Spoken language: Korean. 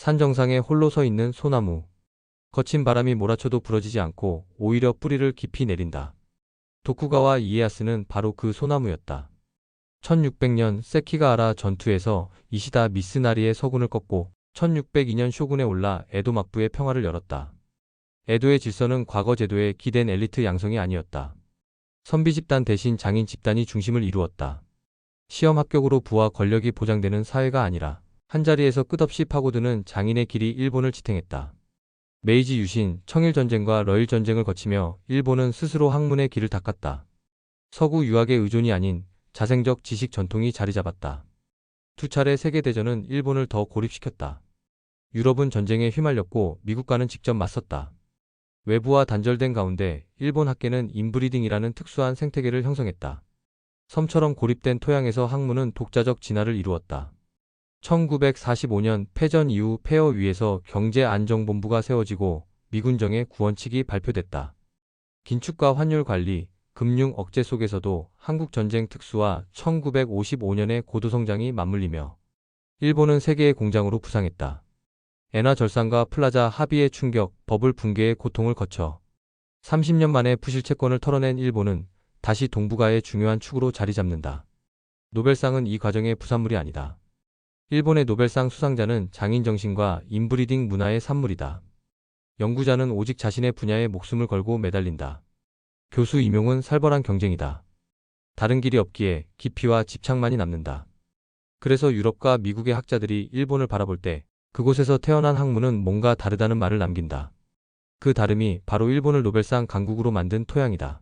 산 정상에 홀로 서 있는 소나무. 거친 바람이 몰아쳐도 부러지지 않고 오히려 뿌리를 깊이 내린다. 도쿠가와 이에야스는 바로 그 소나무였다. 1600년 세키가하라 전투에서 이시다 미스나리의 서군을 꺾고 1602년 쇼군에 올라 에도 막부의 평화를 열었다. 에도의 질서는 과거 제도에 기댄 엘리트 양성이 아니었다. 선비 집단 대신 장인 집단이 중심을 이루었다. 시험 합격으로 부와 권력이 보장되는 사회가 아니라 한자리에서 끝없이 파고드는 장인의 길이 일본을 지탱했다. 메이지 유신, 청일전쟁과 러일전쟁을 거치며 일본은 스스로 학문의 길을 닦았다. 서구 유학의 의존이 아닌 자생적 지식 전통이 자리 잡았다. 두 차례 세계대전은 일본을 더 고립시켰다. 유럽은 전쟁에 휘말렸고 미국과는 직접 맞섰다. 외부와 단절된 가운데 일본 학계는 인브리딩이라는 특수한 생태계를 형성했다. 섬처럼 고립된 토양에서 학문은 독자적 진화를 이루었다. 1945년 패전 이후 폐허 위에서 경제안정본부가 세워지고 미군정의 구원칙이 발표됐다. 긴축과 환율 관리, 금융 억제 속에서도 한국전쟁 특수와 1955년의 고도성장이 맞물리며 일본은 세계의 공장으로 부상했다. 엔화 절상과 플라자 합의의 충격, 버블 붕괴의 고통을 거쳐 30년 만에 부실 채권을 털어낸 일본은 다시 동북아의 중요한 축으로 자리 잡는다. 노벨상은 이 과정의 부산물이 아니다. 일본의 노벨상 수상자는 장인 정신과 인브리딩 문화의 산물이다. 연구자는 오직 자신의 분야에 목숨을 걸고 매달린다. 교수 임용은 살벌한 경쟁이다. 다른 길이 없기에 깊이와 집착만이 남는다. 그래서 유럽과 미국의 학자들이 일본을 바라볼 때 그곳에서 태어난 학문은 뭔가 다르다는 말을 남긴다. 그 다름이 바로 일본을 노벨상 강국으로 만든 토양이다.